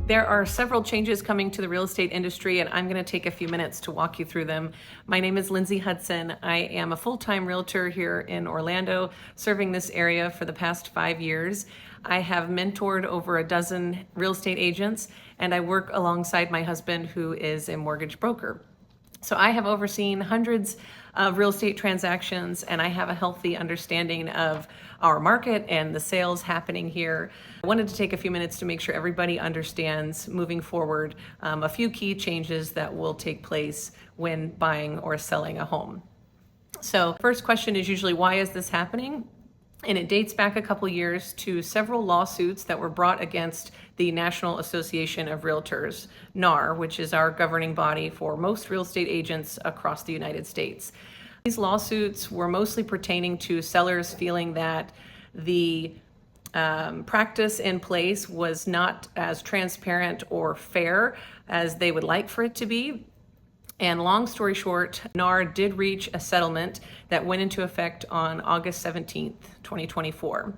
There are several changes coming to the real estate industry, and I'm going to take a few minutes to walk you through them. My name is Lindsey Hudson. I am a full-time realtor here in Orlando, serving this area for the past 5 years. I have mentored over a dozen real estate agents, and I work alongside my husband, who is a mortgage broker. So I have overseen hundreds of real estate transactions, and I have a healthy understanding of our market and the sales happening here. I wanted to take a few minutes to make sure everybody understands moving forward a few key changes that will take place when buying or selling a home. So first question is usually, why is this happening? And it dates back a couple years to several lawsuits that were brought against the National Association of Realtors, NAR, which is our governing body for most real estate agents across the United States. These lawsuits were mostly pertaining to sellers feeling that the practice in place was not as transparent or fair as they would like for it to be. And long story short, NAR did reach a settlement that went into effect on August 17th, 2024.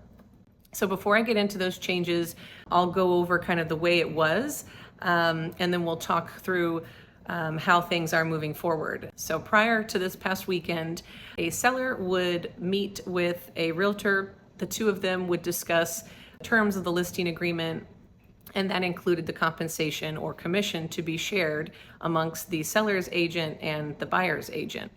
So before I get into those changes, I'll go over kind of the way it was, and then we'll talk through how things are moving forward. So prior to this past weekend, a seller would meet with a realtor. The two of them would discuss terms of the listing agreement, and that included the compensation or commission to be shared amongst the seller's agent and the buyer's agent.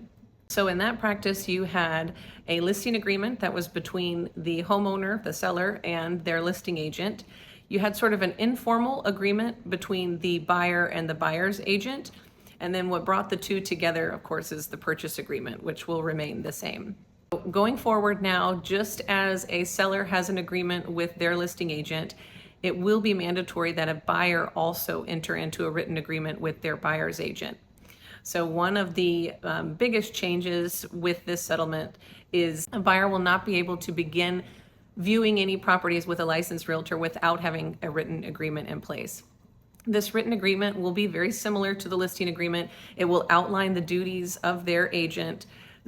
So in that practice, you had a listing agreement that was between the homeowner, the seller, and their listing agent. You had sort of an informal agreement between the buyer and the buyer's agent. And then what brought the two together, of course, is the purchase agreement, which will remain the same. Going forward now, just as a seller has an agreement with their listing agent, it will be mandatory that a buyer also enter into a written agreement with their buyer's agent. So one of the biggest changes with this settlement is a buyer will not be able to begin viewing any properties with a licensed realtor without having a written agreement in place. This written agreement will be very similar to the listing agreement. It will outline the duties of their agent,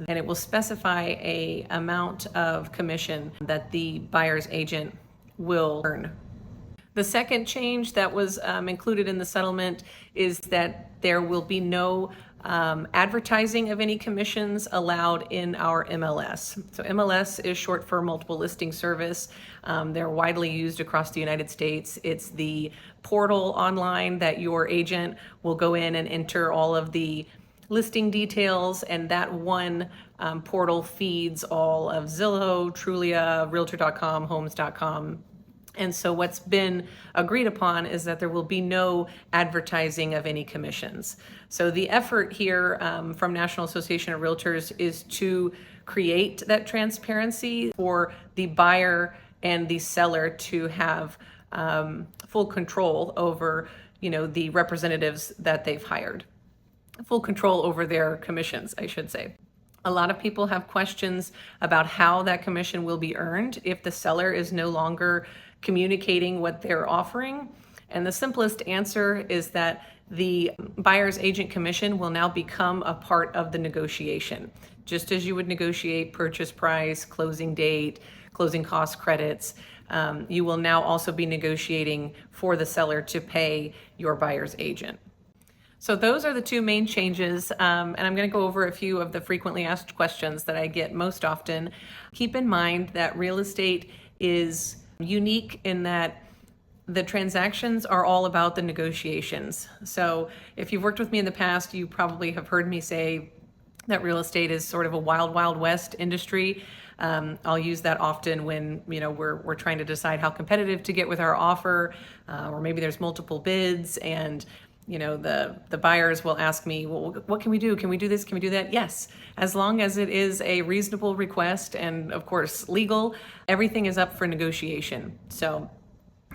and it will specify an amount of commission that the buyer's agent will earn. The second change that was included in the settlement is that there will be no advertising of any commissions allowed in our MLS. So MLS is short for multiple listing service. They're widely used across the United States. It's the portal online that your agent will go in and enter all of the listing details, and that one portal feeds all of Zillow, Trulia, Realtor.com, Homes.com. And so what's been agreed upon is that there will be no advertising of any commissions. So the effort here from National Association of Realtors is to create that transparency for the buyer and the seller to have full control over, the representatives that they've hired. Full control over their commissions, I should say. A lot of people have questions about how that commission will be earned if the seller is no longer communicating what they're offering. And the simplest answer is that the buyer's agent commission will now become a part of the negotiation. Just as you would negotiate purchase price, closing date, closing cost credits, you will now also be negotiating for the seller to pay your buyer's agent. So those are the two main changes, and I'm going to go over a few of the frequently asked questions that I get most often. Keep in mind that real estate is unique in that the transactions are all about the negotiations. So if you've worked with me in the past, you probably have heard me say that real estate is sort of a wild, wild west industry. I'll use that often when we're trying to decide how competitive to get with our offer, or maybe there's multiple bids, and the buyers will ask me, well, what can we do? Can we do this? Can we do that? Yes, as long as it is a reasonable request and of course legal, everything is up for negotiation. So,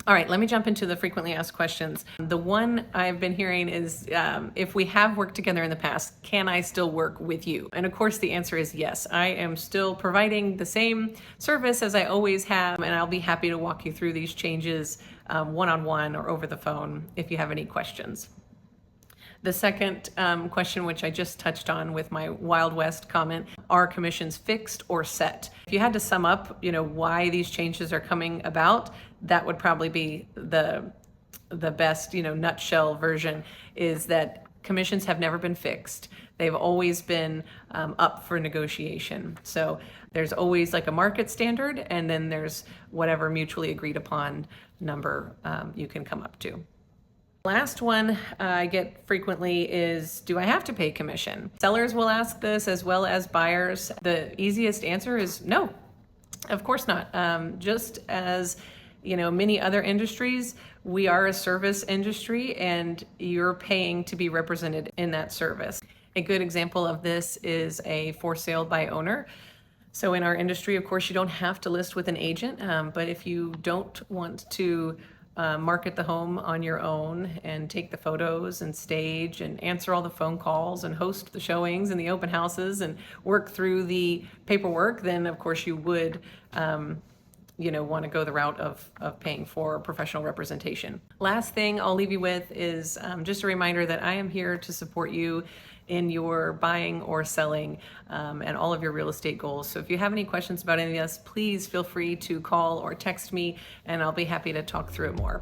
all right, let me jump into the frequently asked questions. The one I've been hearing is, if we have worked together in the past, can I still work with you? And of course the answer is yes. I am still providing the same service as I always have, and I'll be happy to walk you through these changes one-on-one or over the phone if you have any questions. The second question, which I just touched on with my Wild West comment, are commissions fixed or set? If you had to sum up, why these changes are coming about, that would probably be the the best, nutshell version is that commissions have never been fixed. They've always been up for negotiation. So there's always like a market standard, and then there's whatever mutually agreed upon number you can come up to. Last one I get frequently is, do I have to pay commission? Sellers will ask this as well as buyers. The easiest answer is no, of course not. Just as many other industries, we are a service industry and you're paying to be represented in that service. A good example of this is a for sale by owner. So in our industry, of course, you don't have to list with an agent, but if you don't want to market the home on your own and take the photos and stage and answer all the phone calls and host the showings and the open houses and work through the paperwork, then of course you would want to go the route of paying for professional representation. Last thing I'll leave you with is just a reminder that I am here to support you in your buying or selling and all of your real estate goals. So if you have any questions about any of this, please feel free to call or text me and I'll be happy to talk through it more.